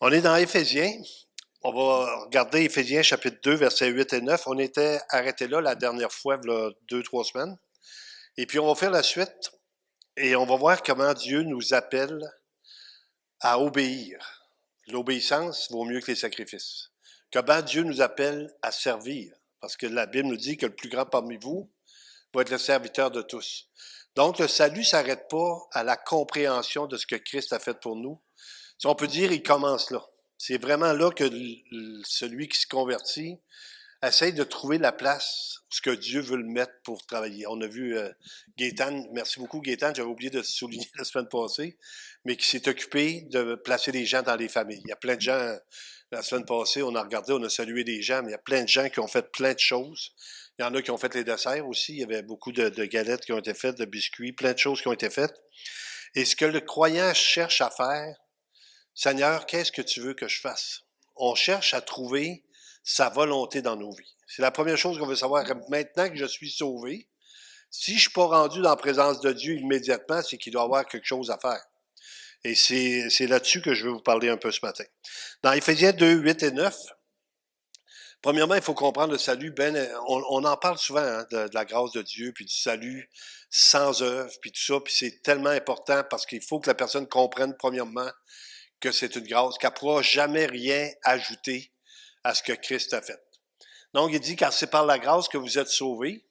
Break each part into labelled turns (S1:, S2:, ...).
S1: On est dans Éphésiens. On va regarder Éphésiens chapitre 2, versets 8 et 9. On était arrêté là la dernière fois, il y a 2, 3 semaines. Et puis on va faire la suite et on va voir comment Dieu nous appelle à obéir. L'obéissance vaut mieux que les sacrifices. Comment Dieu nous appelle à servir. Parce que la Bible nous dit que le plus grand parmi vous va être le serviteur de tous. Donc le salut ne s'arrête pas à la compréhension de ce que Christ a fait pour nous. Si on peut dire, il commence là. C'est vraiment là que celui qui se convertit essaye de trouver la place, ce que Dieu veut le mettre pour travailler. On a vu Gaétan, merci beaucoup Gaétan, j'avais oublié de souligner la semaine passée, mais qui s'est occupé de placer des gens dans les familles. Il y a plein de gens, la semaine passée, on a regardé, on a salué des gens, mais il y a plein de gens qui ont fait plein de choses. Il y en a qui ont fait les desserts aussi, il y avait beaucoup de galettes qui ont été faites, de biscuits, plein de choses qui ont été faites. Et ce que le croyant cherche à faire, Seigneur, qu'est-ce que tu veux que je fasse? On cherche à trouver sa volonté dans nos vies. C'est la première chose qu'on veut savoir. Maintenant que je suis sauvé, si je ne suis pas rendu dans la présence de Dieu immédiatement, c'est qu'il doit y avoir quelque chose à faire. Et c'est là-dessus que je veux vous parler un peu ce matin. Dans Éphésiens 2, 8 et 9, premièrement, il faut comprendre le salut. On en parle souvent de la grâce de Dieu, puis du salut sans œuvre, puis tout ça. Puis c'est tellement important parce qu'il faut que la personne comprenne, premièrement, que c'est une grâce, qu'elle ne pourra jamais rien ajouter à ce que Christ a fait. Donc, il dit, car c'est par la grâce que vous êtes sauvés.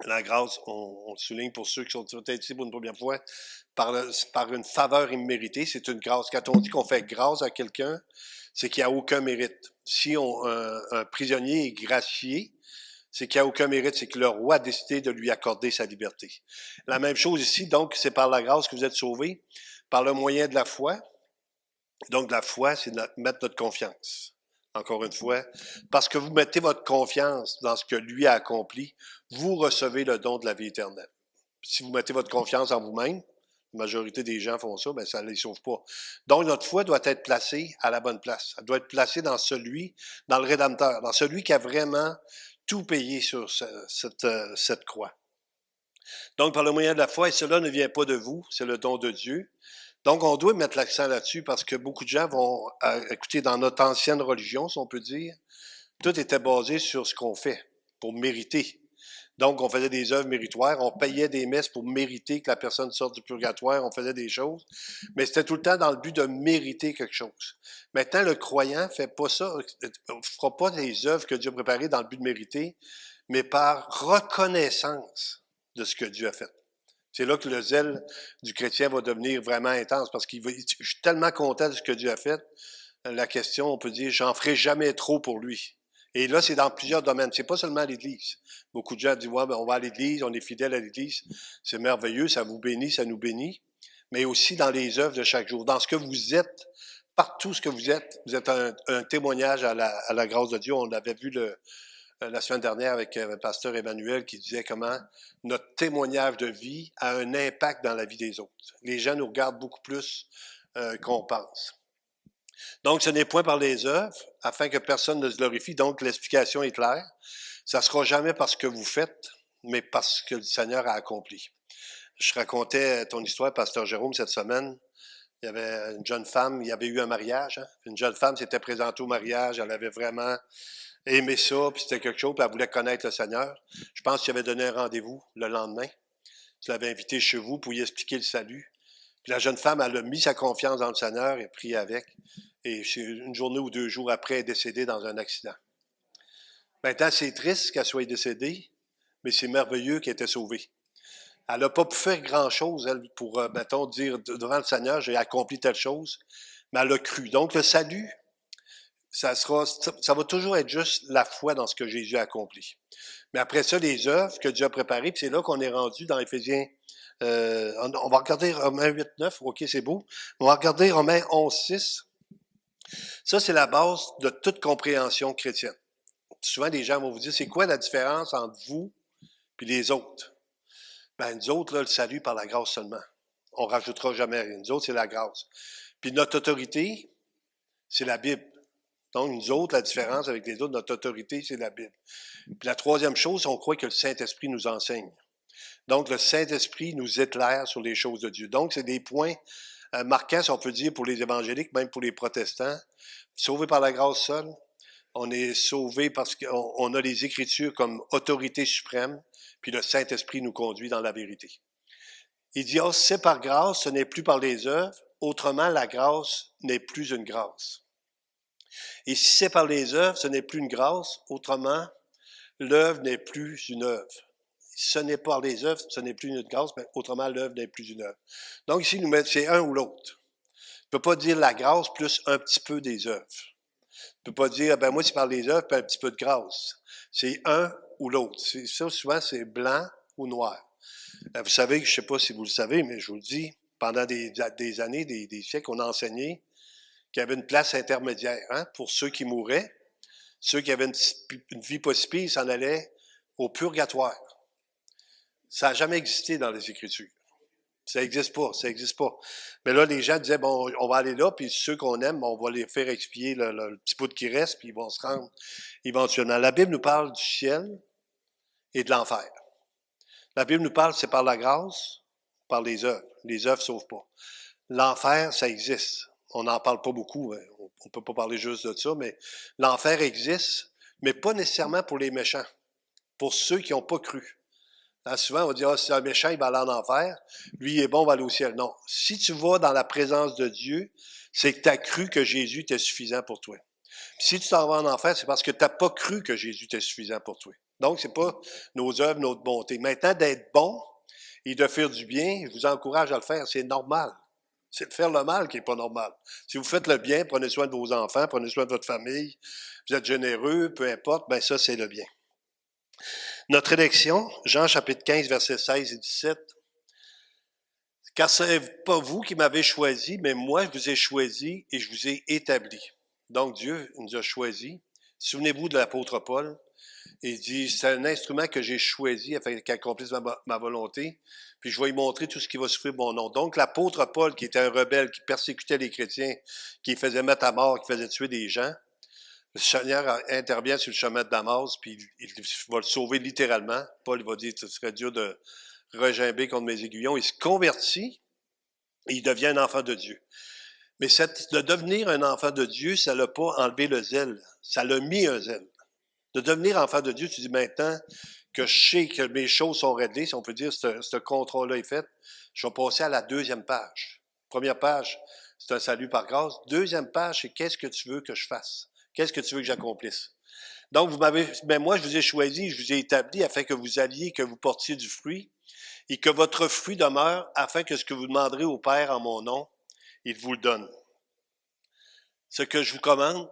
S1: La grâce, on le souligne pour ceux qui sont peut-être ici pour une première fois, par une faveur imméritée, c'est une grâce. Quand on dit qu'on fait grâce à quelqu'un, c'est qu'il n'y a aucun mérite. Si un prisonnier est gracié, c'est qu'il n'y a aucun mérite, c'est que le roi a décidé de lui accorder sa liberté. La même chose ici, donc, c'est par la grâce que vous êtes sauvés, par le moyen de la foi. Donc, la foi, c'est mettre notre confiance. Encore une fois, parce que vous mettez votre confiance dans ce que lui a accompli, vous recevez le don de la vie éternelle. Si vous mettez votre confiance en vous-même, la majorité des gens font ça, ben ça ne les sauve pas. Donc, notre foi doit être placée à la bonne place. Elle doit être placée dans dans le Rédempteur, dans celui qui a vraiment tout payé sur cette croix. Donc, par le moyen de la foi, et cela ne vient pas de vous, c'est le don de Dieu. Donc, on doit mettre l'accent là-dessus parce que beaucoup de gens vont, écouter, dans notre ancienne religion, si on peut dire, tout était basé sur ce qu'on fait pour mériter. Donc, on faisait des œuvres méritoires, on payait des messes pour mériter que la personne sorte du purgatoire, on faisait des choses, mais c'était tout le temps dans le but de mériter quelque chose. Maintenant, le croyant fait pas ça, fera pas des œuvres que Dieu a préparées dans le but de mériter, mais par reconnaissance de ce que Dieu a fait. C'est là que le zèle du chrétien va devenir vraiment intense parce je suis tellement content de ce que Dieu a fait. La question, on peut dire, j'en ferai jamais trop pour lui. Et là, c'est dans plusieurs domaines. C'est pas seulement l'Église. Beaucoup de gens disent, ouais, ben, on va à l'Église, on est fidèle à l'Église. C'est merveilleux, ça vous bénit, ça nous bénit. Mais aussi dans les œuvres de chaque jour. Dans ce que vous êtes, partout ce que vous êtes un témoignage à la grâce de Dieu. On l'avait vu la semaine dernière avec le pasteur Emmanuel qui disait comment notre témoignage de vie a un impact dans la vie des autres. Les gens nous regardent beaucoup plus qu'on pense. Donc, ce n'est point par les œuvres, afin que personne ne se glorifie. Donc, l'explication est claire. Ça ne sera jamais parce que vous faites, mais parce que le Seigneur a accompli. Je racontais ton histoire, pasteur Jérôme, cette semaine. Il y avait une jeune femme, il y avait eu un mariage. Hein? Une jeune femme s'était présentée au mariage, elle avait vraiment aimé ça, puis c'était quelque chose, puis elle voulait connaître le Seigneur. Je pense qu'il avait donné un rendez-vous le lendemain. Tu l'avais invité chez vous pour lui expliquer le salut. Puis la jeune femme, elle a mis sa confiance dans le Seigneur et prié avec. Et une journée ou 2 jours après, elle est décédée dans un accident. Maintenant, c'est triste qu'elle soit décédée, mais c'est merveilleux qu'elle était sauvée. Elle n'a pas pu faire grand-chose, elle, pour, mettons, dire devant le Seigneur, j'ai accompli telle chose, mais elle a cru. Donc, le salut, ça va toujours être juste la foi dans ce que Jésus a accompli. Mais après ça, les œuvres que Dieu a préparées, puis c'est là qu'on est rendu dans Éphésiens. On va regarder Romains 8, 9, ok, c'est beau. On va regarder Romains 11, 6. Ça, c'est la base de toute compréhension chrétienne. Souvent, les gens vont vous dire, c'est quoi la différence entre vous et les autres? Ben, nous autres, là, le salut par la grâce seulement. On ne rajoutera jamais rien. Nous autres, c'est la grâce. Puis notre autorité, c'est la Bible. Donc, nous autres, la différence avec les autres, notre autorité, c'est la Bible. Puis la troisième chose, on croit que le Saint-Esprit nous enseigne. Donc, le Saint-Esprit nous éclaire sur les choses de Dieu. Donc, c'est des points marquant, si on peut dire, pour les évangéliques, même pour les protestants. Sauvé par la grâce seule, on est sauvé parce qu'on a les Écritures comme autorité suprême, puis le Saint-Esprit nous conduit dans la vérité. Il dit, oh, c'est par grâce, ce n'est plus par les œuvres, autrement la grâce n'est plus une grâce. Et si c'est par les œuvres, ce n'est plus une grâce, autrement, l'œuvre n'est plus une œuvre. Ce n'est pas par les œuvres, ce n'est plus une grâce, mais autrement, l'œuvre n'est plus une œuvre. Donc ici, c'est un ou l'autre. Tu ne peux pas dire la grâce plus un petit peu des œuvres. Tu ne peux pas dire, ben moi, c'est par les œuvres, puis un petit peu de grâce. C'est un ou l'autre. Ça, souvent, c'est blanc ou noir. Vous savez, je ne sais pas si vous le savez, mais je vous le dis, pendant des années, des siècles, on a enseigné qu'il y avait une place intermédiaire pour ceux qui mouraient. Ceux qui avaient une vie pas si pire, ils s'en allaient au purgatoire. Ça n'a jamais existé dans les Écritures. Ça n'existe pas, ça n'existe pas. Mais là, les gens disaient, bon, on va aller là, puis ceux qu'on aime, on va les faire expier le petit bout qui reste, puis ils vont se rendre éventuellement. La Bible nous parle du ciel et de l'enfer. La Bible nous parle, c'est par la grâce, par les œuvres. Les œuvres ne sauvent pas. L'enfer, ça existe. On n'en parle pas beaucoup, hein. On ne peut pas parler juste de ça, mais l'enfer existe, mais pas nécessairement pour les méchants, pour ceux qui n'ont pas cru. Hein, souvent, on va dire, ah, c'est un méchant, il va aller en enfer. Lui, il est bon, il va aller au ciel. Non. Si tu vas dans la présence de Dieu, c'est que tu as cru que Jésus était suffisant pour toi. Puis si tu t'en vas en enfer, c'est parce que tu n'as pas cru que Jésus était suffisant pour toi. Donc, c'est pas nos œuvres, notre bonté. Maintenant, d'être bon et de faire du bien, je vous encourage à le faire. C'est normal. C'est de faire le mal qui n'est pas normal. Si vous faites le bien, prenez soin de vos enfants, prenez soin de votre famille, vous êtes généreux, peu importe, ben ça, c'est le bien. Notre élection, Jean chapitre 15, versets 16 et 17. Car ce n'est pas vous qui m'avez choisi, mais moi je vous ai choisi et je vous ai établi. Donc Dieu nous a choisis. Souvenez-vous de l'apôtre Paul. Il dit, c'est un instrument que j'ai choisi afin qu'il accomplisse ma volonté, puis je vais lui montrer tout ce qui va souffrir mon nom. Donc l'apôtre Paul, qui était un rebelle, qui persécutait les chrétiens, qui faisait mettre à mort, qui faisait tuer des gens, le Seigneur intervient sur le chemin de Damas, puis il va le sauver littéralement. Paul va dire, ce serait dur de regimber contre mes aiguillons. Il se convertit et il devient un enfant de Dieu. Mais de devenir un enfant de Dieu, ça l'a pas enlevé le zèle. Ça l'a mis un zèle. De devenir enfant de Dieu, tu dis maintenant que je sais que mes choses sont réglées, si on peut dire, ce contrat-là est fait, je vais passer à la deuxième page. Première page, c'est un salut par grâce. Deuxième page, c'est qu'est-ce que tu veux que je fasse? Qu'est-ce que tu veux que j'accomplisse? Donc, moi, je vous ai choisi, je vous ai établi afin que vous alliez, que vous portiez du fruit et que votre fruit demeure afin que ce que vous demanderez au Père en mon nom, il vous le donne. Ce que je vous commande,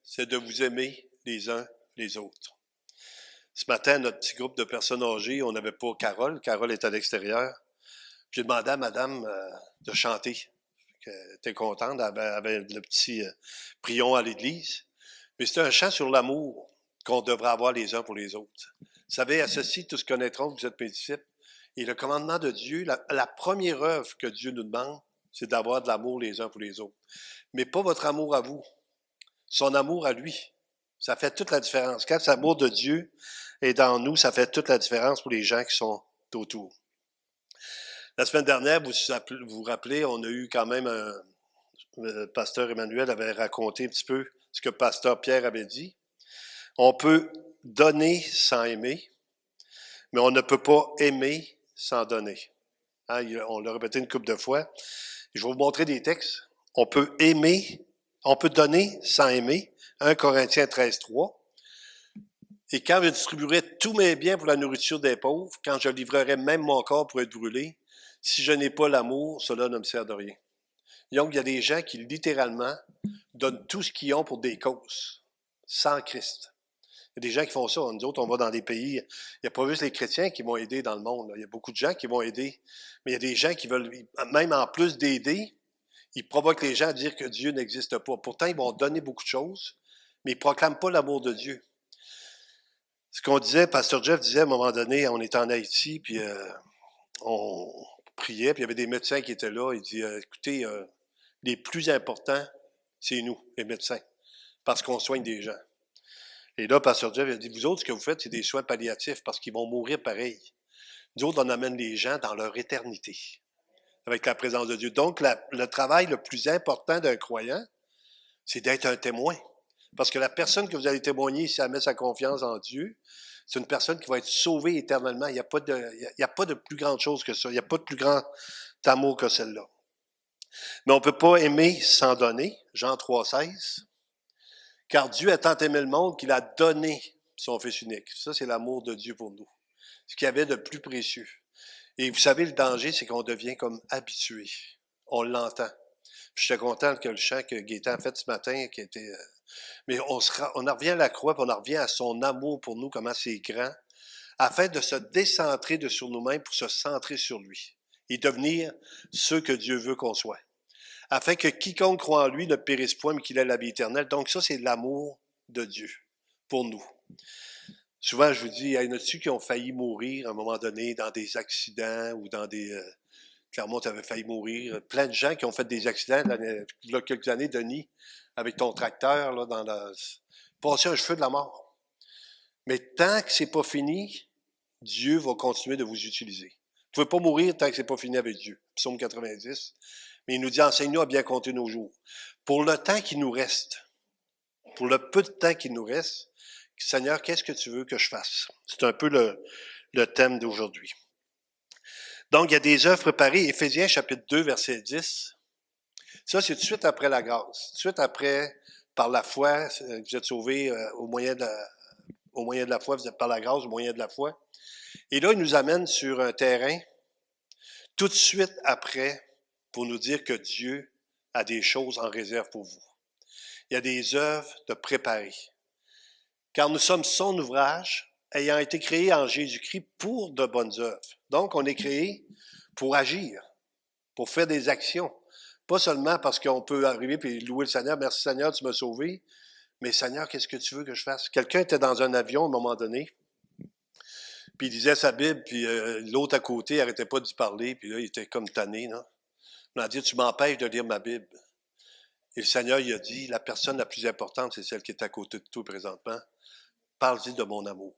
S1: c'est de vous aimer les uns les autres. Ce matin, notre petit groupe de personnes âgées, on n'avait pas Carole. Carole est à l'extérieur. J'ai demandé à madame de chanter. Elle était contente, elle avait le petit prion à l'église. Mais c'est un chant sur l'amour qu'on devrait avoir les uns pour les autres. Vous savez, à ceci, tous connaîtront que vous êtes mes disciples. Et le commandement de Dieu, la première œuvre que Dieu nous demande, c'est d'avoir de l'amour les uns pour les autres. Mais pas votre amour à vous, son amour à lui. Ça fait toute la différence. Quand l'amour de Dieu est dans nous, ça fait toute la différence pour les gens qui sont autour. La semaine dernière, vous vous rappelez, on a eu quand même le pasteur Emmanuel avait raconté un petit peu ce que pasteur Pierre avait dit. On peut donner sans aimer, mais on ne peut pas aimer sans donner. Hein, on l'a répété une couple de fois. Je vais vous montrer des textes. On peut aimer, on peut donner sans aimer. 1 Corinthiens 13, 3. Et quand je distribuerai tous mes biens pour la nourriture des pauvres, quand je livrerai même mon corps pour être brûlé, si je n'ai pas l'amour, cela ne me sert de rien. Donc, il y a des gens qui, littéralement, donnent tout ce qu'ils ont pour des causes, sans Christ. Il y a des gens qui font ça. Nous autres, on va dans des pays, il n'y a pas juste les chrétiens qui vont aider dans le monde. Là. Il y a beaucoup de gens qui vont aider. Mais il y a des gens qui veulent, même en plus d'aider, ils provoquent les gens à dire que Dieu n'existe pas. Pourtant, ils vont donner beaucoup de choses, mais ils ne proclament pas l'amour de Dieu. Ce qu'on disait, Pasteur Jeff disait à un moment donné, on était en Haïti, puis on priait, puis il y avait des médecins qui étaient là. Il dit, écoutez, les plus importants, c'est nous, les médecins, parce qu'on soigne des gens. Et là, Pasteur Jeff a dit, vous autres, ce que vous faites, c'est des soins palliatifs, parce qu'ils vont mourir pareil. Nous autres, on amène les gens dans leur éternité. avec la présence de Dieu. Donc, le travail le plus important d'un croyant, c'est d'être un témoin. Parce que la personne que vous allez témoigner, si elle met sa confiance en Dieu, c'est une personne qui va être sauvée éternellement. Il n'y a pas de plus grande chose que ça. Il n'y a pas de plus grand amour que celle-là. Mais on ne peut pas aimer sans donner. Jean 3,16. Car Dieu a tant aimé le monde qu'il a donné son Fils unique. Ça, c'est l'amour de Dieu pour nous. Ce qu'il y avait de plus précieux. Et vous savez, le danger, c'est qu'on devient comme habitué. On l'entend. Puis j'étais content que le chant que Gaétan a fait ce matin, qui était... mais on en revient à la croix, puis on en revient à son amour pour nous, comment c'est grand, afin de se décentrer de sur nous-mêmes pour se centrer sur lui et devenir ceux que Dieu veut qu'on soit. Afin que quiconque croit en lui ne périsse point, mais qu'il ait la vie éternelle. Donc ça, c'est l'amour de Dieu pour nous. Souvent, je vous dis, il y en a-tu qui ont failli mourir à un moment donné dans des accidents ou dans des... Clermont, tu avais failli mourir. Plein de gens qui ont fait des accidents il y a quelques années, Denis, avec ton tracteur, là, passer un cheveu de la mort. Mais tant que c'est pas fini, Dieu va continuer de vous utiliser. Vous ne pouvez pas mourir tant que c'est pas fini avec Dieu. Psaume 90. Mais il nous dit, enseigne-nous à bien compter nos jours. Pour le temps qui nous reste, pour le peu de temps qui nous reste, Seigneur, qu'est-ce que tu veux que je fasse? C'est un peu le thème d'aujourd'hui. Donc, il y a des œuvres préparées. Éphésiens chapitre 2, verset 10. Ça, c'est tout de suite après la grâce. Tout de suite après, par la foi, vous êtes sauvés au moyen de la foi, vous êtes par la grâce, au moyen de la foi. Et là, il nous amène sur un terrain, tout de suite après, pour nous dire que Dieu a des choses en réserve pour vous. Il y a des œuvres de préparer. Car nous sommes son ouvrage, ayant été créés en Jésus-Christ pour de bonnes œuvres. Donc, on est créé pour agir, pour faire des actions. Pas seulement parce qu'on peut arriver et louer le Seigneur. Merci Seigneur, tu m'as sauvé. Mais Seigneur, qu'est-ce que tu veux que je fasse? Quelqu'un était dans un avion à un moment donné, puis il disait sa Bible, puis l'autre à côté n'arrêtait pas d'y parler, puis là, il était comme tanné. Non? Il m'a dit, tu m'empêches de lire ma Bible. Et le Seigneur, il a dit, la personne la plus importante, c'est celle qui est à côté de toi présentement. Parle-y de mon amour.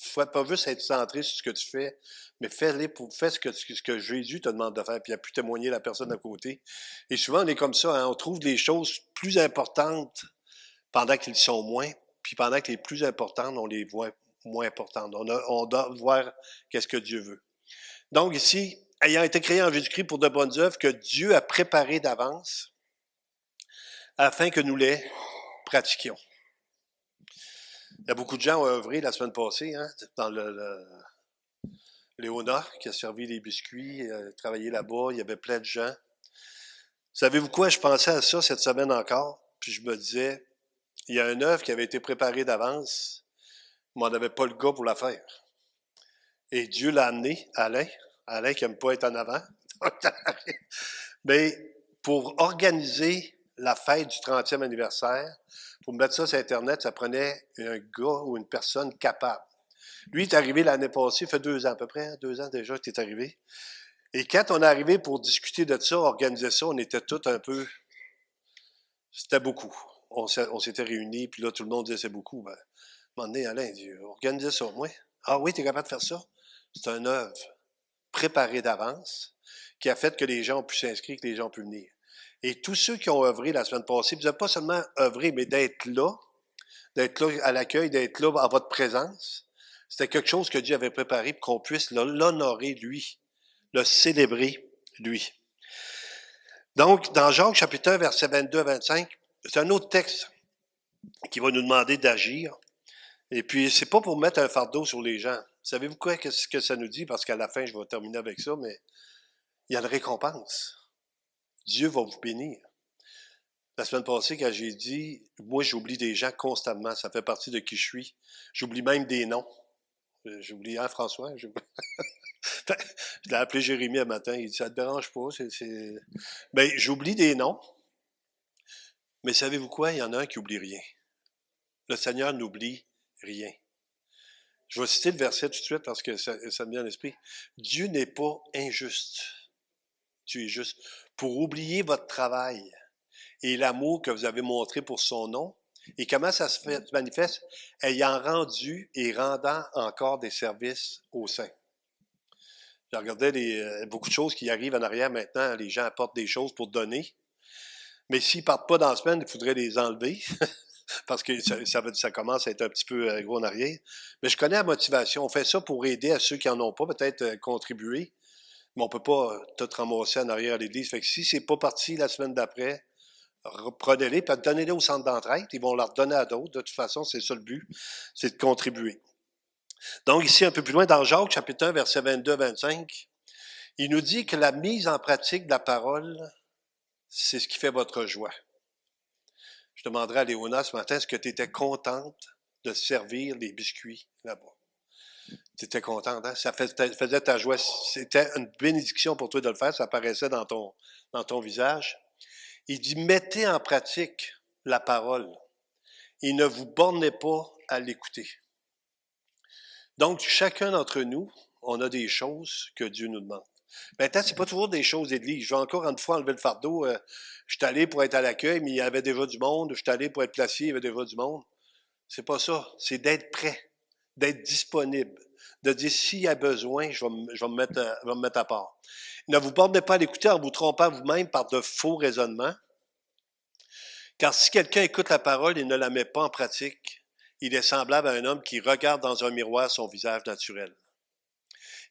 S1: Il ne faut pas juste être centré sur ce que tu fais, mais fais ce que Jésus te demande de faire, puis il a pu témoigner la personne à côté. Et souvent, on est comme ça, hein, on trouve des choses plus importantes pendant qu'ils sont moins, puis pendant que les plus importantes, on les voit moins importantes. On doit voir qu'est-ce que Dieu veut. Donc ici, ayant été créé en Jésus-Christ pour de bonnes œuvres que Dieu a préparées d'avance, afin que nous les pratiquions. Il y a beaucoup de gens qui ont œuvré la semaine passée, hein, dans Léona, qui a servi les biscuits, travaillé là-bas, il y avait plein de gens. Savez-vous quoi? Je pensais à ça cette semaine encore, puis je me disais, il y a une œuvre qui avait été préparée d'avance, mais on n'avait pas le gars pour la faire. Et Dieu l'a amené, Alain qui n'aime pas être en avant, mais pour organiser la fête du 30e anniversaire, pour mettre ça sur Internet, ça prenait un gars ou une personne capable. Lui, il est arrivé l'année passée, ça fait 2 ans à peu près, hein, 2 ans déjà qu'il est arrivé. Et quand on est arrivé pour discuter de ça, organiser ça, on était tous un peu... C'était beaucoup. On s'était réunis, puis là, tout le monde disait c'est beaucoup. Ben, à un moment donné, Alain, il dit, organisez ça, moi. Ah oui, tu es capable de faire ça? C'est une œuvre préparée d'avance qui a fait que les gens ont pu s'inscrire, que les gens ont pu venir. Et tous ceux qui ont œuvré la semaine passée, vous n'avez pas seulement œuvré, mais d'être là à l'accueil, d'être là à votre présence, c'était quelque chose que Dieu avait préparé pour qu'on puisse l'honorer, lui, le célébrer, lui. Donc, dans Jacques chapitre 1, versets 22 à 25, c'est un autre texte qui va nous demander d'agir. Et puis, c'est pas pour mettre un fardeau sur les gens. Savez-vous quoi ce que ça nous dit? Parce qu'à la fin, je vais terminer avec ça, mais il y a une récompense. Dieu va vous bénir. La semaine passée, quand j'ai dit, moi, j'oublie des gens constamment. Ça fait partie de qui je suis. J'oublie même des noms. J'oublie, hein, François? Je l'ai appelé Jérémie un matin. Il dit, ça te dérange pas? Ben, j'oublie des noms. Mais savez-vous quoi? Il y en a un qui oublie rien. Le Seigneur n'oublie rien. Je vais citer le verset tout de suite parce que ça me vient à l'esprit. Dieu n'est pas injuste. Tu es juste. Pour oublier votre travail et l'amour que vous avez montré pour son nom, et comment ça se manifeste? Ayant rendu et rendant encore des services aux saints. Je regardais beaucoup de choses qui arrivent en arrière maintenant. Les gens apportent des choses pour donner. Mais s'ils partent pas dans la semaine, il faudrait les enlever parce que ça commence à être un petit peu gros en arrière. Mais je connais la motivation. On fait ça pour aider à ceux qui en ont pas, peut-être contribuer. Mais on peut pas tout ramasser en arrière à l'église. Fait que si c'est pas parti la semaine d'après, prenez-les, puis donnez-les au centre d'entraide. Ils vont leur donner à d'autres. De toute façon, c'est ça le but, c'est de contribuer. Donc ici, un peu plus loin, dans Jacques, chapitre 1, versets 22-25, il nous dit que la mise en pratique de la parole, c'est ce qui fait votre joie. Je demanderai à Léona ce matin, est-ce que tu étais contente de servir les biscuits là-bas? Tu étais contente, hein? Ça faisait ta joie. C'était une bénédiction pour toi de le faire, ça apparaissait dans ton visage. Il dit, mettez en pratique la parole et ne vous bornez pas à l'écouter. Donc, chacun d'entre nous, on a des choses que Dieu nous demande. Maintenant, c'est pas toujours des choses d'église. Je vais encore une fois enlever le fardeau. Je suis allé pour être à l'accueil, mais il y avait déjà du monde. Je suis allé pour être placé, il y avait déjà du monde. C'est pas ça. C'est d'être prêt, d'être disponible, de dire s'il y a besoin, je vais me mettre à part. Ne vous bornez pas à l'écouter en vous trompant vous-même par de faux raisonnements. Car si quelqu'un écoute la parole et ne la met pas en pratique, il est semblable à un homme qui regarde dans un miroir son visage naturel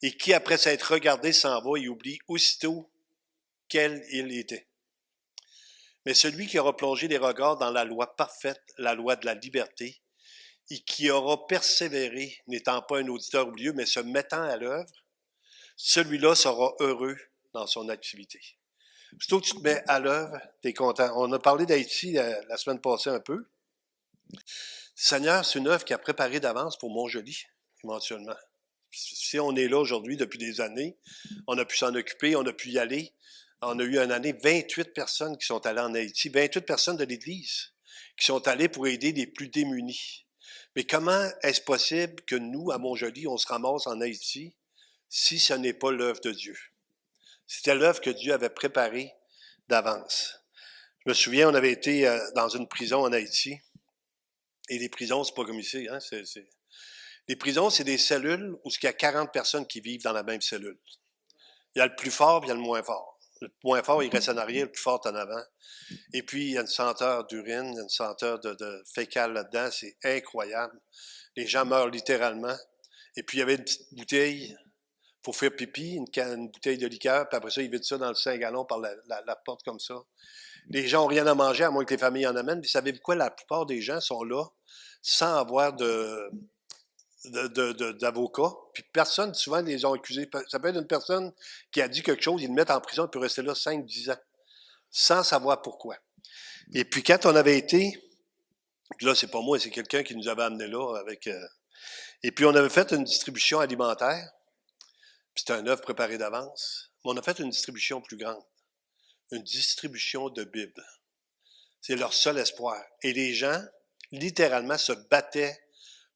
S1: et qui, après s'être regardé, s'en va et oublie aussitôt quel il était. Mais celui qui aura plongé les regards dans la loi parfaite, la loi de la liberté, et qui aura persévéré, n'étant pas un auditeur oublieux, mais se mettant à l'œuvre, celui-là sera heureux dans son activité. Plutôt que tu te mets à l'œuvre, tu es content. On a parlé d'Haïti la semaine passée un peu. Seigneur, c'est une œuvre qui a préparé d'avance pour Montjoli, éventuellement. Si on est là aujourd'hui depuis des années, on a pu s'en occuper, on a pu y aller. On a eu une année 28 personnes qui sont allées en Haïti, 28 personnes de l'Église qui sont allées pour aider les plus démunis. Mais comment est-ce possible que nous, à Montjoli, on se ramasse en Haïti si ce n'est pas l'œuvre de Dieu? C'était l'œuvre que Dieu avait préparée d'avance. Je me souviens, on avait été dans une prison en Haïti. Et les prisons, c'est pas comme ici. Hein? Les prisons, c'est des cellules où il y a 40 personnes qui vivent dans la même cellule. Il y a le plus fort, puis il y a le moins fort. Le moins fort, il reste en arrière, le plus fort en avant. Et puis, il y a une senteur d'urine, il y a une senteur de fécale là-dedans. C'est incroyable. Les gens meurent littéralement. Et puis, il y avait une petite bouteille pour faire pipi, une bouteille de liqueur, puis après ça, ils vident ça dans le 5 gallons par la porte comme ça. Les gens n'ont rien à manger, à moins que les familles en amènent. Puis, savez-vous quoi? La plupart des gens sont là sans avoir d'avocat. Puis personne, souvent, les ont accusés. Ça peut être une personne qui a dit quelque chose, ils le mettent en prison, il peut rester là 5-10 ans, sans savoir pourquoi. Et puis quand on avait été, là, c'est pas moi, c'est quelqu'un qui nous avait amené là avec... et puis on avait fait une distribution alimentaire, puis c'était un œuvre préparé d'avance, mais on a fait une distribution plus grande, une distribution de Bibles. C'est leur seul espoir. Et les gens, littéralement, se battaient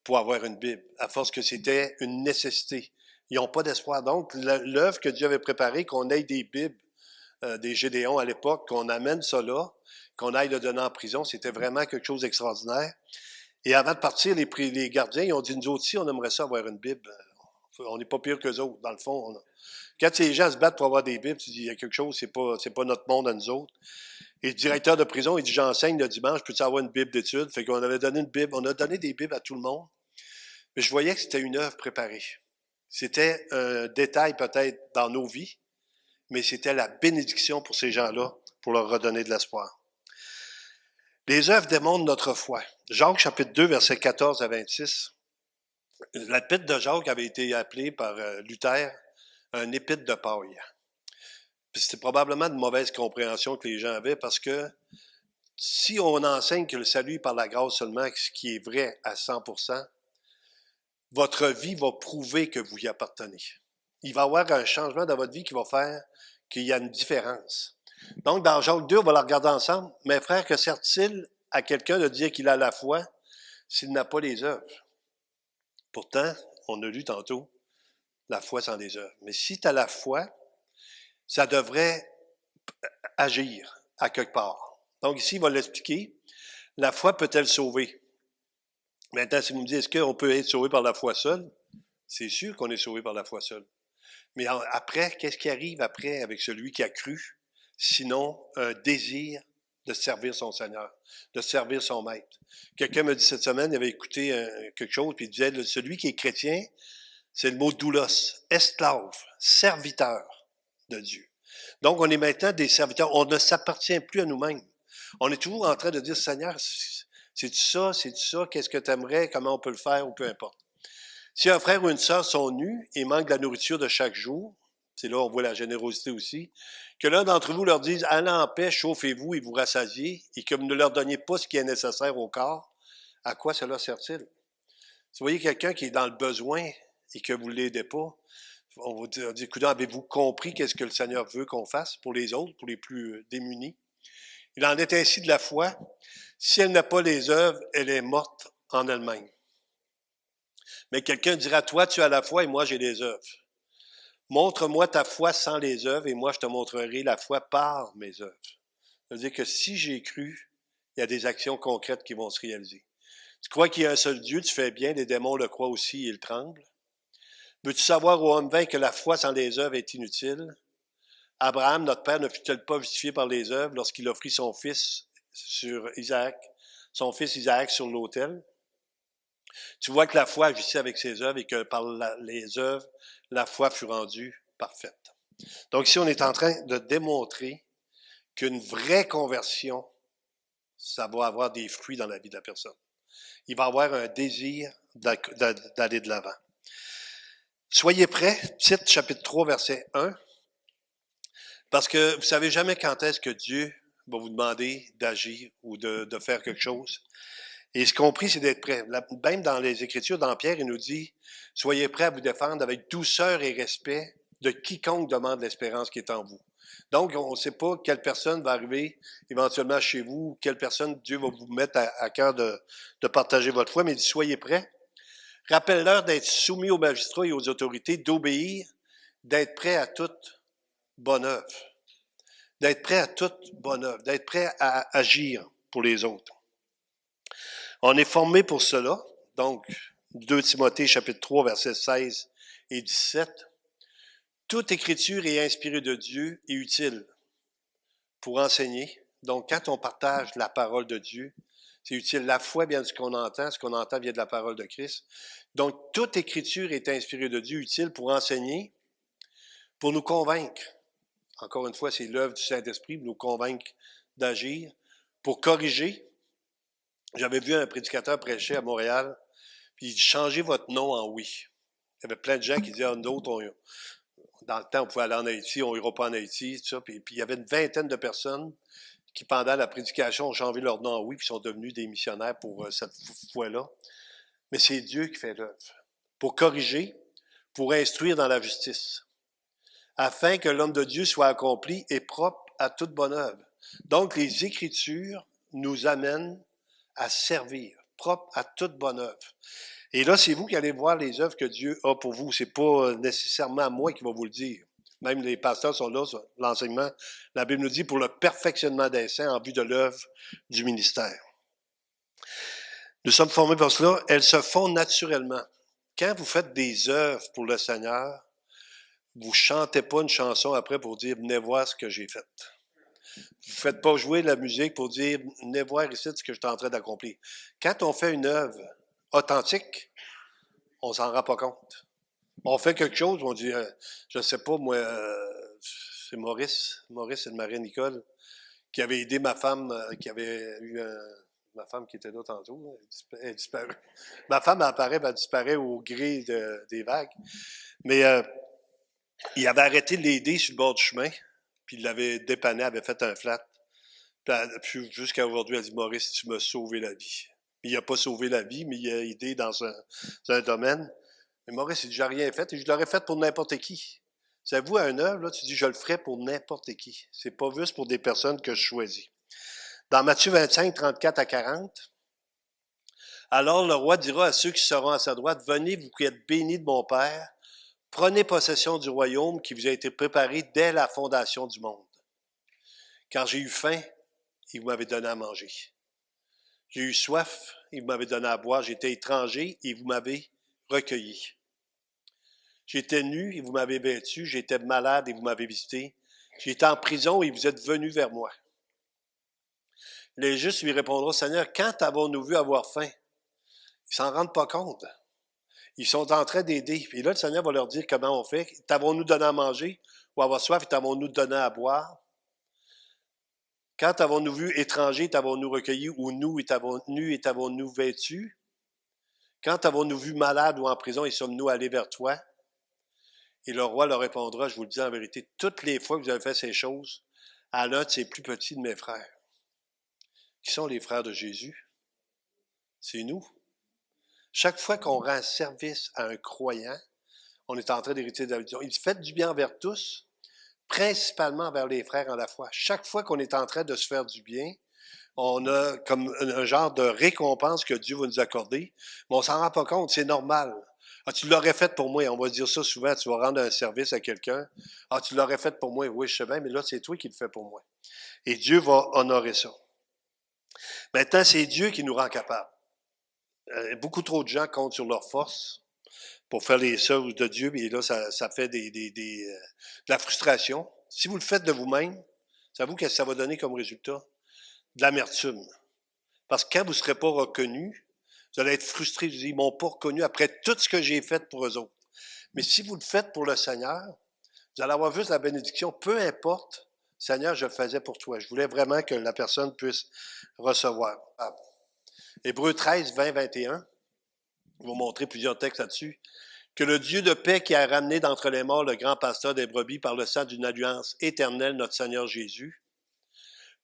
S1: pour avoir une Bible, à force que c'était une nécessité. Ils n'ont pas d'espoir. Donc, l'œuvre que Dieu avait préparée, qu'on ait des Bibles, des Gédéons à l'époque, qu'on amène ça là, qu'on aille le donner en prison, c'était vraiment quelque chose d'extraordinaire. Et avant de partir, les gardiens, ils ont dit, nous autres aussi, on aimerait ça avoir une Bible. On n'est pas pire qu'eux autres, dans le fond. Quand les gens se battent pour avoir des Bibles, tu dis, il y a quelque chose, c'est pas notre monde à nous autres. Et le directeur de prison, il dit, j'enseigne le dimanche, peux-tu avoir une Bible d'études? Fait qu'on avait donné une Bible, on a donné des Bibles à tout le monde. Mais je voyais que c'était une œuvre préparée. C'était un détail peut-être dans nos vies, mais c'était la bénédiction pour ces gens-là, pour leur redonner de l'espoir. Les œuvres démontrent notre foi. Jacques, chapitre 2, versets 14 à 26. L'épître de Jacques avait été appelée par Luther un épître de paille. C'était probablement de mauvaise compréhension que les gens avaient parce que si on enseigne que le salut est par la grâce seulement, ce qui est vrai à 100%, votre vie va prouver que vous y appartenez. Il va y avoir un changement dans votre vie qui va faire qu'il y a une différence. Donc, dans Jacques 2, on va la regarder ensemble. Mes frères, que sert-il à quelqu'un de dire qu'il a la foi s'il n'a pas les œuvres? Pourtant, on a lu tantôt, la foi sans les œuvres. Mais si tu as la foi, ça devrait agir à quelque part. Donc ici, il va l'expliquer. La foi peut-elle sauver? Maintenant, si vous me dites, est-ce qu'on peut être sauvé par la foi seule? C'est sûr qu'on est sauvé par la foi seule. Mais après, qu'est-ce qui arrive après avec celui qui a cru? Sinon, un désir de servir son Seigneur, de servir son Maître. Quelqu'un m'a dit cette semaine, il avait écouté quelque chose, puis il disait, celui qui est chrétien, c'est le mot doulos, esclave, serviteur de Dieu. Donc, on est maintenant des serviteurs. On ne s'appartient plus à nous-mêmes. On est toujours en train de dire, Seigneur, c'est-tu ça, qu'est-ce que tu aimerais, comment on peut le faire, ou peu importe. Si un frère ou une sœur sont nus et manquent de la nourriture de chaque jour, c'est là on voit la générosité aussi, que l'un d'entre vous leur dise, allez en paix, chauffez-vous et vous rassasiez, et que vous ne leur donniez pas ce qui est nécessaire au corps, à quoi cela sert-il? Si vous voyez quelqu'un qui est dans le besoin et que vous ne l'aidez pas, on va dire, écoutez, avez-vous compris qu'est-ce que le Seigneur veut qu'on fasse pour les autres, pour les plus démunis? Il en est ainsi de la foi. Si elle n'a pas les œuvres, elle est morte en elle-même. Mais quelqu'un dira, toi, tu as la foi et moi, j'ai les œuvres. Montre-moi ta foi sans les œuvres et moi, je te montrerai la foi par mes œuvres. Ça veut dire que si j'ai cru, il y a des actions concrètes qui vont se réaliser. Tu crois qu'il y a un seul Dieu, tu fais bien, les démons le croient aussi et ils tremblent. Veux-tu savoir, ô homme vain, que la foi sans les œuvres est inutile? Abraham, notre père, ne fut-il pas justifié par les œuvres lorsqu'il offrit son fils sur Isaac, son fils Isaac sur l'autel? Tu vois que la foi agissait avec ses œuvres et que par les œuvres, la foi fut rendue parfaite. Donc ici, on est en train de démontrer qu'une vraie conversion, ça va avoir des fruits dans la vie de la personne. Il va avoir un désir d'aller de l'avant. Soyez prêts, Tite chapitre 3, verset 1, parce que vous ne savez jamais quand est-ce que Dieu va vous demander d'agir ou de faire quelque chose. Et ce compris, c'est d'être prêt. Même dans les Écritures, dans Pierre, il nous dit, soyez prêts à vous défendre avec douceur et respect de quiconque demande l'espérance qui est en vous. Donc, on ne sait pas quelle personne va arriver éventuellement chez vous, quelle personne Dieu va vous mettre à cœur de partager votre foi, mais il dit, soyez prêts. Rappelle-leur d'être soumis aux magistrats et aux autorités, d'obéir, d'être prêts à toute bonne œuvre. D'être prêt à toute bonne œuvre, d'être prêt à agir pour les autres. On est formé pour cela, donc 2 Timothée chapitre 3, versets 16 et 17. Toute écriture est inspirée de Dieu et utile pour enseigner. Donc, quand on partage la parole de Dieu, c'est utile. La foi vient de ce qu'on entend vient de la parole de Christ. Donc, toute écriture est inspirée de Dieu, utile pour enseigner, pour nous convaincre. Encore une fois, c'est l'œuvre du Saint-Esprit pour nous convaincre d'agir, pour corriger. J'avais vu un prédicateur prêcher à Montréal, puis il dit « Changez votre nom en oui ». Il y avait plein de gens qui disaient « D'autres, dans le temps, on pouvait aller en Haïti, on n'ira pas en Haïti, tout ça. » Puis il y avait une vingtaine de personnes qui, pendant la prédication, ont changé leur nom en oui, puis sont devenus des missionnaires pour cette foi-là. Mais c'est Dieu qui fait l'œuvre. Pour corriger, pour instruire dans la justice, afin que l'homme de Dieu soit accompli et propre à toute bonne œuvre. Donc, les Écritures nous amènent à servir, propre à toute bonne œuvre. Et là, c'est vous qui allez voir les œuvres que Dieu a pour vous. C'est pas nécessairement moi qui va vous le dire. Même les pasteurs sont là, l'enseignement. La Bible nous dit pour le perfectionnement des saints en vue de l'œuvre du ministère. Nous sommes formés pour cela. Elles se font naturellement. Quand vous faites des œuvres pour le Seigneur, vous chantez pas une chanson après pour dire « Venez voir ce que j'ai fait ». Vous ne faites pas jouer la musique pour dire « Venez voir ici ce que je suis en train d'accomplir ». Quand on fait une œuvre authentique, on s'en rend pas compte. On fait quelque chose, on dit je sais pas, moi, c'est Maurice et Marie-Nicole, qui avait aidé ma femme, qui avait eu ma femme qui était là tantôt, elle est disparue. Ma femme apparaît, elle disparaît au gré des vagues. Mais il avait arrêté de l'aider sur le bord du chemin, puis il l'avait dépanné, avait fait un flat. Puis jusqu'à aujourd'hui, elle dit « Maurice, tu m'as sauvé la vie ». Il n'a pas sauvé la vie, mais il a aidé dans un domaine. Mais Maurice, il dit « J'ai rien fait » et je l'aurais fait pour n'importe qui. Savez-vous, à une œuvre, là, tu dis « Je le ferai pour n'importe qui ». C'est pas juste pour des personnes que je choisis. Dans Matthieu 25, 34 à 40, « Alors le roi dira à ceux qui seront à sa droite, « Venez, vous qui êtes bénis de mon Père, prenez possession du royaume qui vous a été préparé dès la fondation du monde. Car j'ai eu faim, et vous m'avez donné à manger. J'ai eu soif, et vous m'avez donné à boire. J'étais étranger, et vous m'avez recueilli. J'étais nu et vous m'avez vêtu. J'étais malade et vous m'avez visité. J'étais en prison et vous êtes venus vers moi. Les justes lui répondront, Seigneur, quand avons-nous vu avoir faim? Ils s'en rendent pas compte. Ils sont en train d'aider. Et là, le Seigneur va leur dire comment on fait. T'avons-nous donné à manger ou avoir soif et t'avons-nous donné à boire? Quand avons-nous vu étranger, t'avons-nous recueilli ou nu et t'avons-nous vêtu? Quand avons-nous vu malade ou en prison et sommes-nous allés vers toi? Et le roi leur répondra, je vous le dis en vérité, toutes les fois que vous avez fait ces choses, à l'un de ces plus petits de mes frères. Qui sont les frères de Jésus? C'est nous. Chaque fois qu'on rend service à un croyant, on est en train d'hériter de la vie. Il fait du bien envers tous, principalement envers les frères en la foi. Chaque fois qu'on est en train de se faire du bien, on a comme un genre de récompense que Dieu va nous accorder, mais on s'en rend pas compte, c'est normal. Ah, tu l'aurais fait pour moi, on va dire ça souvent, tu vas rendre un service à quelqu'un. Ah, tu l'aurais fait pour moi, oui, je sais bien, mais là, c'est toi qui le fais pour moi. Et Dieu va honorer ça. Maintenant, c'est Dieu qui nous rend capables. Beaucoup trop de gens comptent sur leur force pour faire les œuvres de Dieu, et là, ça fait de la frustration. Si vous le faites de vous-même, savez-vous qu'est-ce que ça va donner comme résultat? De l'amertume. Parce que quand vous ne serez pas reconnu, vous allez être frustré. Vous dites, ils ne m'ont pas reconnu après tout ce que j'ai fait pour eux autres. Mais si vous le faites pour le Seigneur, vous allez avoir juste la bénédiction, peu importe, Seigneur, je le faisais pour toi. Je voulais vraiment que la personne puisse recevoir. Hébreux 13, 20, 21, je vais vous montrer plusieurs textes là-dessus. Que le Dieu de paix qui a ramené d'entre les morts le grand pasteur des brebis par le sang d'une alliance éternelle, notre Seigneur Jésus,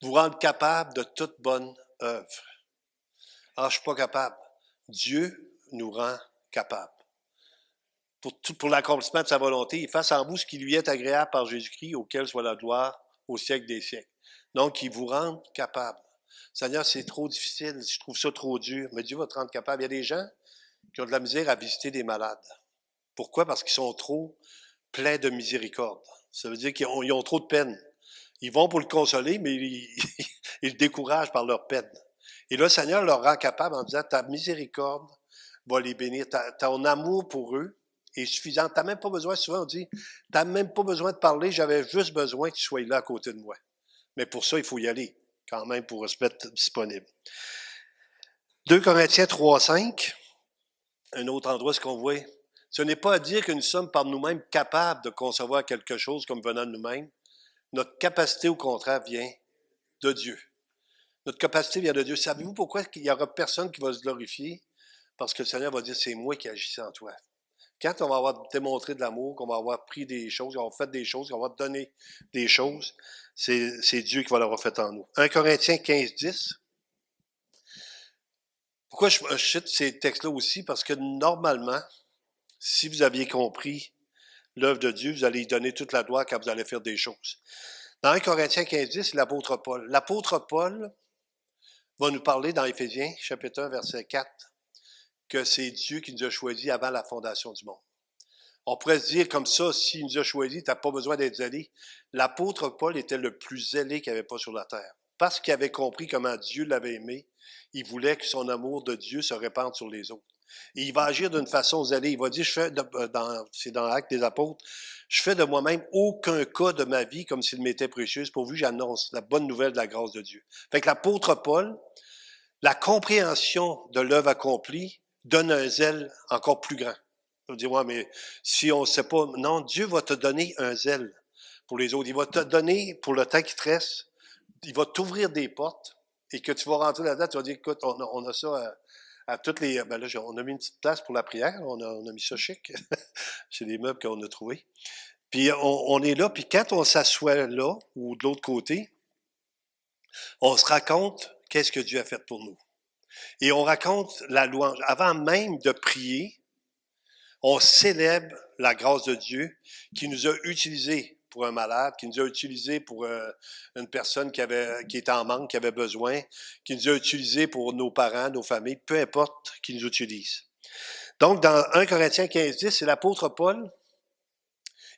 S1: vous rende capable de toute bonne œuvre. Alors, je ne suis pas capable. Dieu nous rend capable. Pour l'accomplissement de sa volonté, il fasse en vous ce qui lui est agréable par Jésus-Christ, auquel soit la gloire au siècle des siècles. Donc, il vous rend capable. Seigneur, c'est trop difficile, je trouve ça trop dur, mais Dieu va te rendre capable. Il y a des gens qui ont de la misère à visiter des malades. Pourquoi? Parce qu'ils sont trop pleins de miséricorde. Ça veut dire qu'ils ont trop de peine. Ils vont pour le consoler, mais ils le découragent par leur peine. Et là, le Seigneur leur rend capable en disant, ta miséricorde va les bénir, ton amour pour eux est suffisant. Tu n'as même pas besoin, souvent on dit, tu n'as même pas besoin de parler, j'avais juste besoin que tu sois là à côté de moi. Mais pour ça, il faut y aller, quand même, pour se mettre disponible. 2 Corinthiens 3, 5, un autre endroit, ce qu'on voit. Ce n'est pas à dire que nous sommes par nous-mêmes capables de concevoir quelque chose comme venant de nous-mêmes. Notre capacité, au contraire, vient de Dieu. Notre capacité vient de Dieu. Savez-vous pourquoi il n'y aura personne qui va se glorifier? Parce que le Seigneur va dire, c'est moi qui agissais en toi. Quand on va avoir démontré de l'amour, qu'on va avoir pris des choses, qu'on va avoir fait des choses, qu'on va donner des choses, c'est Dieu qui va l'avoir fait en nous. 1 Corinthiens 15, 10. Pourquoi je cite ces textes-là aussi? Parce que normalement, si vous aviez compris l'œuvre de Dieu, vous allez y donner toute la gloire quand vous allez faire des choses. Dans 1 Corinthiens 15, 10, c'est l'apôtre Paul. L'apôtre Paul va nous parler dans Éphésiens, chapitre 1, verset 4, que c'est Dieu qui nous a choisis avant la fondation du monde. On pourrait se dire comme ça, s'il nous a choisis, tu n'as pas besoin d'être zélé. L'apôtre Paul était le plus zélé qu'il n'y avait pas sur la terre. Parce qu'il avait compris comment Dieu l'avait aimé, il voulait que son amour de Dieu se répande sur les autres. Et il va agir d'une façon zélée. Il va dire, c'est dans l'Acte des Apôtres, je fais de moi-même aucun cas de ma vie comme s'il m'était précieuse, pourvu que j'annonce la bonne nouvelle de la grâce de Dieu. Fait que l'apôtre Paul, la compréhension de l'œuvre accomplie donne un zèle encore plus grand. On va dire, ouais, mais si on ne sait pas, non, Dieu va te donner un zèle pour les autres. Il va te donner, pour le temps qui te reste, il va t'ouvrir des portes et que tu vas rentrer là-dedans, tu vas dire, écoute, on a ça à toutes les... Ben là, on a mis une petite place pour la prière, on a mis ça chic. C'est des meubles qu'on a trouvés. Puis on est là, puis quand on s'assoit là, ou de l'autre côté, on se raconte qu'est-ce que Dieu a fait pour nous. Et on raconte la louange. Avant même de prier, on célèbre la grâce de Dieu qui nous a utilisés pour un malade, qui nous a utilisés pour une personne qui était en manque, qui avait besoin, qui nous a utilisés pour nos parents, nos familles, peu importe qui nous utilise. Donc, dans 1 Corinthiens 15, 10, c'est l'apôtre Paul,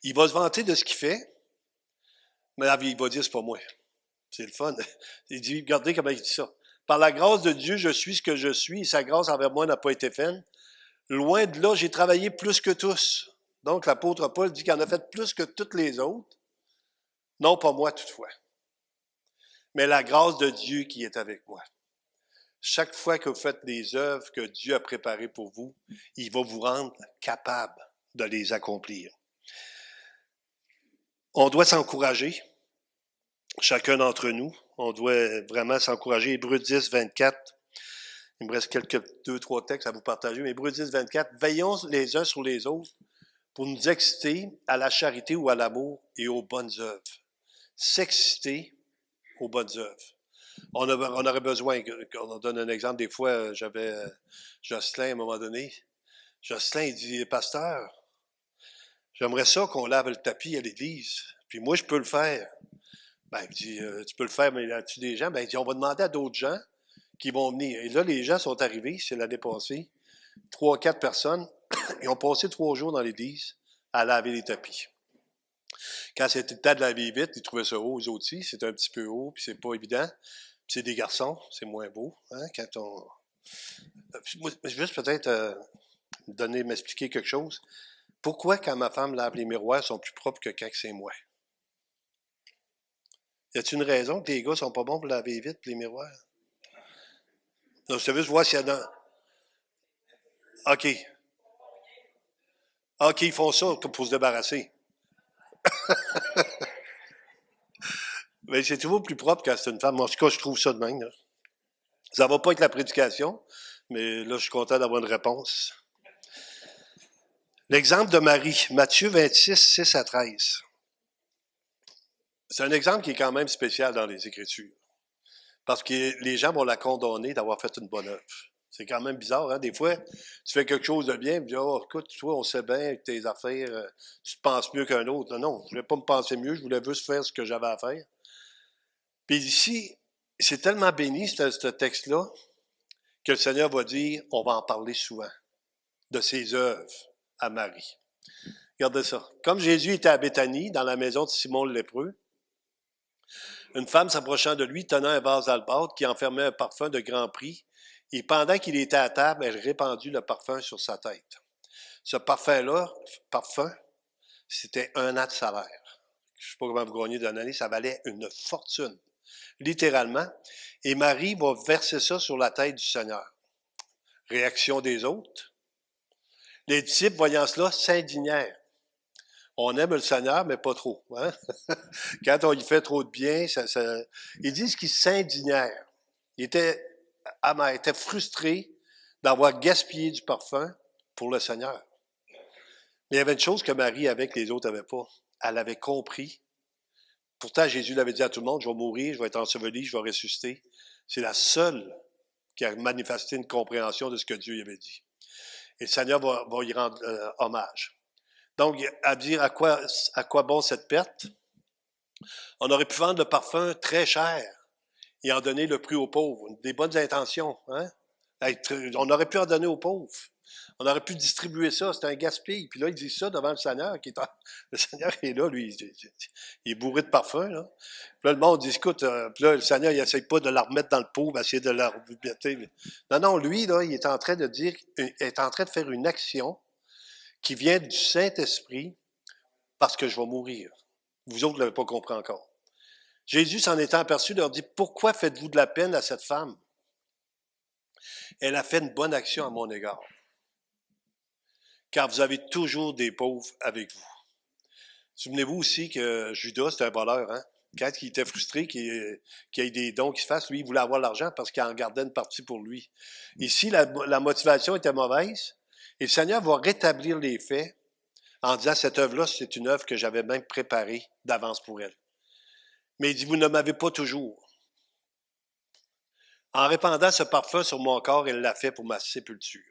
S1: il va se vanter de ce qu'il fait, mais il va dire, c'est pas moi. C'est le fun. Il dit, regardez comment il dit ça. Par la grâce de Dieu, je suis ce que je suis, et sa grâce envers moi n'a pas été faite. Loin de là, j'ai travaillé plus que tous. Donc, l'apôtre Paul dit qu'il en a fait plus que toutes les autres. Non, pas moi toutefois, mais la grâce de Dieu qui est avec moi. Chaque fois que vous faites des œuvres que Dieu a préparées pour vous, il va vous rendre capable de les accomplir. On doit s'encourager, chacun d'entre nous. On doit vraiment s'encourager. Hébreux 10, 24. Il me reste deux, trois textes à vous partager. Mais Hébreux 10, 24. Veillons les uns sur les autres pour nous exciter à la charité ou à l'amour et aux bonnes œuvres. S'exciter aux bonnes œuvres. On aurait besoin, on donne un exemple, des fois, j'avais Jocelyn à un moment donné. Jocelyn, il dit, pasteur, j'aimerais ça qu'on lave le tapis à l'église. Puis moi, je peux le faire. Ben, il dit, tu peux le faire, mais as-tu des gens? Ben, il dit, on va demander à d'autres gens qui vont venir. Et là, les gens sont arrivés, c'est l'année passée, 3, 4 personnes, ils ont passé 3 jours dans l'église à laver les tapis. Quand c'était le temps de laver vite, ils trouvaient ça haut, eux aussi. C'est un petit peu haut, puis c'est pas évident. Puis c'est des garçons, c'est moins beau. Hein, quand on... Moi, juste peut-être m'expliquer quelque chose. Pourquoi, quand ma femme lave les miroirs, ils sont plus propres que quand c'est moi? Y a-t-il une raison que les gars sont pas bons pour laver vite les miroirs? Non, je veux juste voir s'il y a dans... OK. OK, ils font ça pour se débarrasser. Mais c'est toujours plus propre quand c'est une femme. En tout cas, je trouve ça de même. Là. Ça va pas être la prédication, mais là, je suis content d'avoir une réponse. L'exemple de Marie, Matthieu 26, 6 à 13. C'est un exemple qui est quand même spécial dans les Écritures. Parce que les gens vont la condamner d'avoir fait une bonne œuvre. C'est quand même bizarre, hein? Des fois, tu fais quelque chose de bien, puis oh, écoute, toi, on sait bien avec tes affaires, tu te penses mieux qu'un autre. Non, je voulais pas me penser mieux, je voulais juste faire ce que j'avais à faire. Puis ici, c'est tellement béni, ce texte-là, que le Seigneur va dire, on va en parler souvent, de ses œuvres à Marie. Regardez ça. Comme Jésus était à Béthanie, dans la maison de Simon le lépreux, une femme s'approchant de lui, tenant un vase d'albâtre qui enfermait un parfum de grand prix, et pendant qu'il était à table, elle répandit le parfum sur sa tête. Ce parfum-là, c'était 1 an de salaire. Je ne sais pas comment vous gagnez d'une année, ça valait une fortune, littéralement. Et Marie va verser ça sur la tête du Seigneur. Réaction des autres. Les disciples, voyant cela, s'indignèrent. On aime le Seigneur, mais pas trop. Hein? Quand on y fait trop de bien, ils disent qu'ils s'indignèrent. Ils étaient amers, étaient frustrés d'avoir gaspillé du parfum pour le Seigneur. Mais il y avait une chose que Marie avait que les autres n'avaient pas. Elle avait compris. Pourtant, Jésus l'avait dit à tout le monde, je vais mourir, je vais être enseveli, je vais ressusciter. C'est la seule qui a manifesté une compréhension de ce que Dieu lui avait dit. Et le Seigneur va y rendre hommage. Donc, à dire à quoi bon cette perte? On aurait pu vendre le parfum très cher et en donner le prix aux pauvres. Des bonnes intentions. Hein? On aurait pu en donner aux pauvres. On aurait pu distribuer ça. C'est un gaspillage. Puis là, il dit ça devant le Seigneur. Le Seigneur est là, lui. Il est bourré de parfum. Là. Puis là, le monde dit, écoute, puis là, le Seigneur, il n'essaie pas de la remettre dans le pot, essayer de la rebuter. Non, lui, là, il est en train de dire, il est en train de faire une action qui vient du Saint-Esprit parce que je vais mourir. Vous autres ne l'avez pas compris encore. Jésus, s'en étant aperçu, leur dit, pourquoi faites-vous de la peine à cette femme? Elle a fait une bonne action à mon égard. Car vous avez toujours des pauvres avec vous. Souvenez-vous aussi que Judas, c'était un voleur, hein? Quand il était frustré qu'il y ait des dons qui se fassent, lui, il voulait avoir l'argent parce qu'il en gardait une partie pour lui. Ici, la motivation était mauvaise et le Seigneur va rétablir les faits en disant, cette œuvre-là, c'est une œuvre que j'avais même préparée d'avance pour elle. Mais il dit, vous ne m'avez pas toujours. En répandant ce parfum sur mon corps, elle l'a fait pour ma sépulture.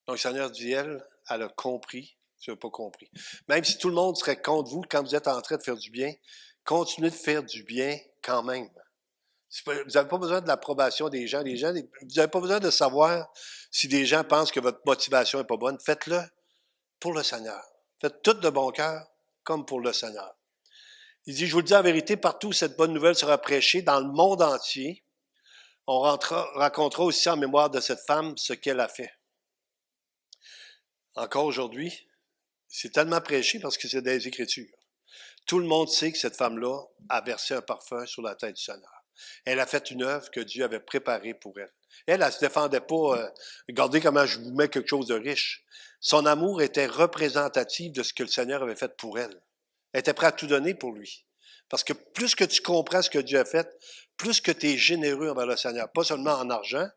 S1: Donc, le Seigneur dit, elle a compris, tu n'as pas compris. Même si tout le monde serait contre vous quand vous êtes en train de faire du bien, continuez de faire du bien quand même. Vous n'avez pas besoin de l'approbation des gens. Vous n'avez pas besoin de savoir si des gens pensent que votre motivation n'est pas bonne. Faites-le pour le Seigneur. Faites tout de bon cœur, comme pour le Seigneur. Il dit, je vous le dis en vérité, partout où cette bonne nouvelle sera prêchée, dans le monde entier, on racontera aussi en mémoire de cette femme ce qu'elle a fait. Encore aujourd'hui, C'est tellement prêché parce que c'est dans les Écritures. Tout le monde sait que cette femme-là a versé un parfum sur la tête du Seigneur. Elle a fait une œuvre que Dieu avait préparée pour elle. Elle se défendait pas, regardez comment je vous mets quelque chose de riche. Son amour était représentatif de ce que le Seigneur avait fait pour elle. Elle était prête à tout donner pour lui. Parce que plus que tu comprends ce que Dieu a fait, plus que tu es généreux envers le Seigneur. Pas seulement en argent,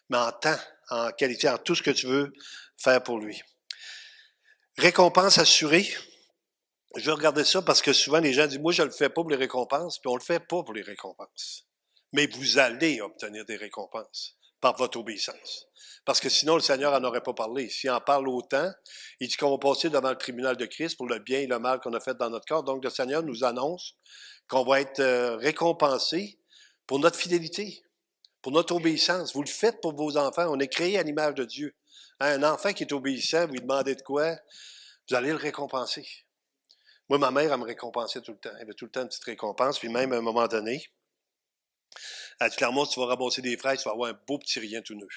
S1: mais en temps, en qualité, en tout ce que tu veux faire pour lui. Récompense assurée. Je vais regarder ça parce que souvent les gens disent, moi je ne le fais pas pour les récompenses, puis on ne le fait pas pour les récompenses. Mais vous allez obtenir des récompenses par votre obéissance. Parce que sinon, le Seigneur n'en aurait pas parlé. S'il en parle autant, il dit qu'on va passer devant le tribunal de Christ pour le bien et le mal qu'on a fait dans notre corps. Donc, le Seigneur nous annonce qu'on va être récompensé pour notre fidélité, pour notre obéissance. Vous le faites pour vos enfants. On est créé à l'image de Dieu. Un enfant qui est obéissant, vous lui demandez de quoi, vous allez le récompenser. Moi, ma mère, elle me récompensait tout le temps. Elle avait tout le temps une petite récompense. Puis même, à un moment donné, elle dit, clairement, si tu vas ramasser des fraises, tu vas avoir un beau petit rien tout neuf.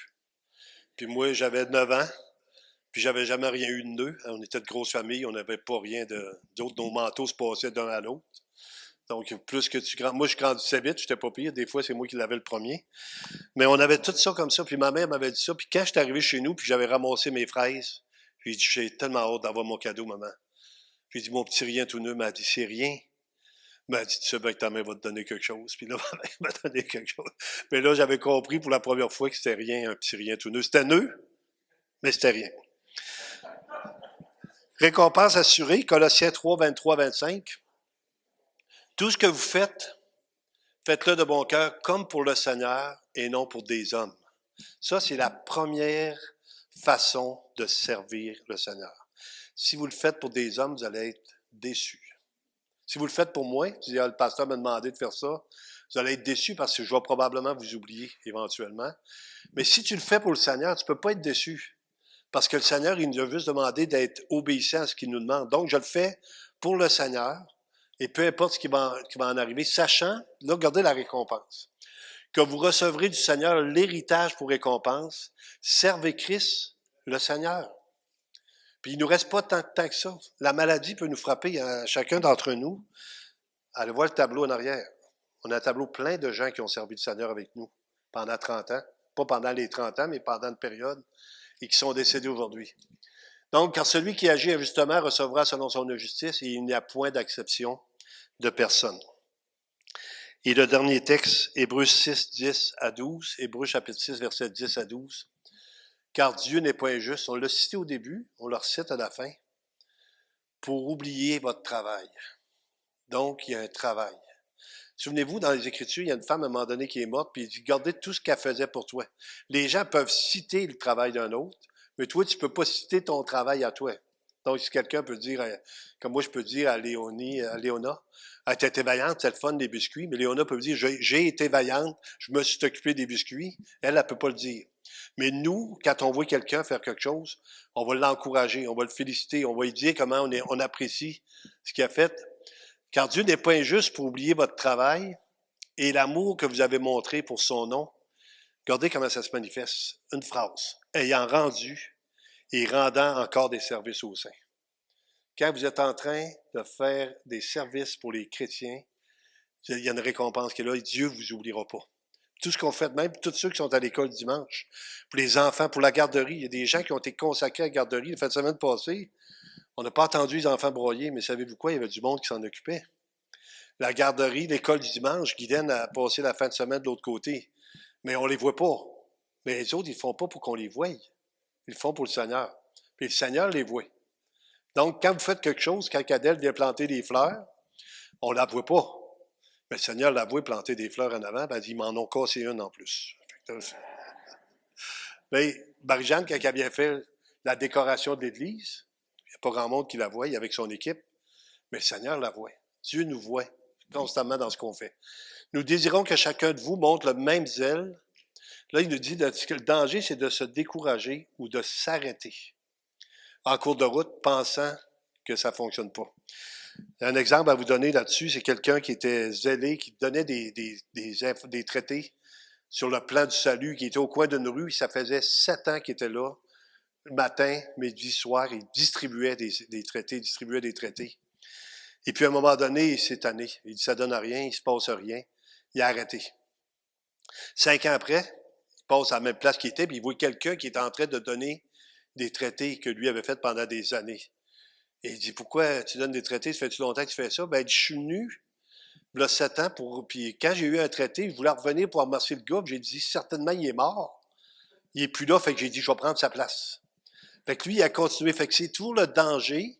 S1: Puis moi, j'avais 9 ans, puis j'avais jamais rien eu de nœud. On était de grosse famille, on n'avait pas rien d'autre. Nos manteaux se passaient d'un à l'autre. Donc, plus que tu grandis. Moi, je grandissais vite, j'étais pas pire. Des fois, c'est moi qui l'avais le premier. Mais on avait tout ça comme ça. Puis ma mère m'avait dit ça. Puis quand j'étais arrivé chez nous, puis j'avais ramassé mes fraises, j'ai dit, j'ai tellement hâte d'avoir mon cadeau, maman. J'ai dit, mon petit rien tout neuf m'a dit, c'est rien. Elle dit, tu sais bien que ta mère va te donner quelque chose. Puis là, ma mère m'a donné quelque chose. Mais là, j'avais compris pour la première fois que c'était rien, un petit rien tout neuf. C'était neuf, mais c'était rien. Récompense assurée, Colossiens 3, 23, 25. Tout ce que vous faites, faites-le de bon cœur, comme pour le Seigneur et non pour des hommes. Ça, c'est la première façon de servir le Seigneur. Si vous le faites pour des hommes, vous allez être déçus. Si vous le faites pour moi, si le pasteur m'a demandé de faire ça, vous allez être déçus parce que je vais probablement vous oublier éventuellement. Mais si tu le fais pour le Seigneur, tu ne peux pas être déçu. Parce que le Seigneur, il nous a juste demandé d'être obéissant à ce qu'il nous demande. Donc, je le fais pour le Seigneur, et peu importe ce qui va en arriver, sachant, là, regardez la récompense, que vous recevrez du Seigneur l'héritage pour récompense, servez Christ, le Seigneur. Puis il ne nous reste pas tant de temps que ça. La maladie peut nous frapper à chacun d'entre nous. Allez voir le tableau en arrière. On a un tableau plein de gens qui ont servi le Seigneur avec nous pendant 30 ans. Pas pendant les 30 ans, mais pendant une période, et qui sont décédés aujourd'hui. Donc, car celui qui agit injustement recevra selon son injustice, et il n'y a point d'acception de personne. Et le dernier texte, Hébreux 6, 10 à 12, Hébreux chapitre 6, verset 10 à 12. Car Dieu n'est pas injuste. On l'a cité au début, on le recite à la fin, pour oublier votre travail. Donc, il y a un travail. Souvenez-vous, dans les Écritures, il y a une femme à un moment donné qui est morte, puis il dit, gardez tout ce qu'elle faisait pour toi. Les gens peuvent citer le travail d'un autre, mais toi, tu ne peux pas citer ton travail à toi. Donc, si quelqu'un peut dire, comme moi, je peux dire à Léona, tu été vaillante, c'est le fun des biscuits, mais Léona peut dire, j'ai été vaillante, je me suis occupé des biscuits. Elle ne peut pas le dire. Mais nous, quand on voit quelqu'un faire quelque chose, on va l'encourager, on va le féliciter, on va lui dire comment on apprécie ce qu'il a fait. Car Dieu n'est pas injuste pour oublier votre travail et l'amour que vous avez montré pour son nom. Regardez comment ça se manifeste. Une phrase. Ayant rendu et rendant encore des services aux saints. Quand vous êtes en train de faire des services pour les chrétiens, il y a une récompense qui est là et Dieu ne vous oubliera pas. Tout ce qu'on fait, même tous ceux qui sont à l'école dimanche, pour les enfants, pour la garderie, il y a des gens qui ont été consacrés à la garderie. La fin de semaine passée, on n'a pas entendu les enfants broyer, mais savez-vous quoi? Il y avait du monde qui s'en occupait. La garderie, l'école du dimanche, Guylaine a passé la fin de semaine de l'autre côté. Mais on ne les voit pas. Mais les autres, ils ne le font pas pour qu'on les voie. Ils le font pour le Seigneur. Puis le Seigneur les voit. Donc, quand vous faites quelque chose, quand Adèle vient planter des fleurs, on ne la voit pas. Mais le Seigneur la voit planter des fleurs en avant, ben, ils m'en ont cassé une en plus. Mais Marie-Jeanne, quand elle vient faire la décoration de l'Église, il n'y a pas grand monde qui la voit avec son équipe, mais le Seigneur la voit. Dieu nous voit constamment dans ce qu'on fait. Nous désirons que chacun de vous montre le même zèle. Là, il nous dit que le danger, c'est de se décourager ou de s'arrêter en cours de route, pensant que ça ne fonctionne pas. Un exemple à vous donner là-dessus, c'est quelqu'un qui était zélé, qui donnait des traités sur le plan du salut, qui était au coin d'une rue. Ça faisait 7 ans qu'il était là. matin, midi, soir, il distribuait des traités, il distribuait des traités. Et puis, à un moment donné, il s'est tanné. Il dit, ça donne rien, il ne se passe rien. Il a arrêté. 5 ans après, il passe à la même place qu'il était, puis il voit quelqu'un qui est en train de donner des traités que lui avait fait pendant des années. Et il dit, pourquoi tu donnes des traités? Ça fait-tu longtemps que tu fais ça? Ben, il dit, je suis venu, il y a 7 ans, puis quand j'ai eu un traité, je voulais revenir pour remercier le gars, puis j'ai dit, certainement, il est mort. Il est plus là, fait que j'ai dit, je vais prendre sa place. Fait que lui, il a continué. Fait que c'est toujours le danger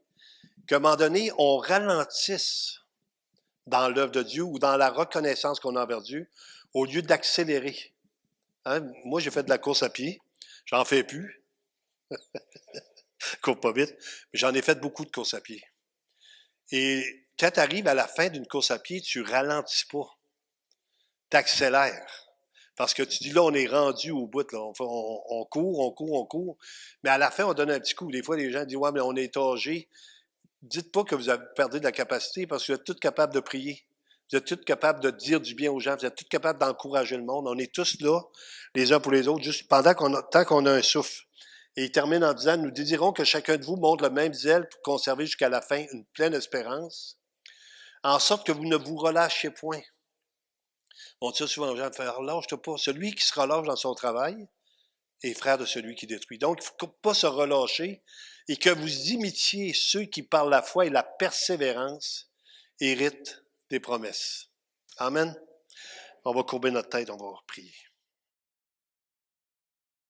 S1: qu'à un moment donné, on ralentisse dans l'œuvre de Dieu ou dans la reconnaissance qu'on a envers Dieu, au lieu d'accélérer. Hein? Moi, j'ai fait de la course à pied. J'en fais plus. Cours pas vite. Mais j'en ai fait beaucoup de courses à pied. Et quand tu arrives à la fin d'une course à pied, tu ralentis pas. Tu accélères. Parce que tu dis, là, on est rendu au bout. Là. On court, on court, on court. Mais à la fin, on donne un petit coup. Des fois, les gens disent, ouais, mais on est âgé. Dites pas que vous avez perdu de la capacité parce que vous êtes tous capables de prier. Vous êtes tous capables de dire du bien aux gens. Vous êtes tous capables d'encourager le monde. On est tous là, les uns pour les autres, juste tant qu'on a un souffle. Et il termine en disant, nous désirons que chacun de vous montre le même zèle pour conserver jusqu'à la fin une pleine espérance, en sorte que vous ne vous relâchiez point. On dit ça souvent aux gens, relâche-toi pas. Celui qui se relâche dans son travail est frère de celui qui détruit. Donc, il ne faut pas se relâcher et que vous imitiez ceux qui, par la foi et la persévérance, héritent des promesses. Amen. On va courber notre tête, on va prier.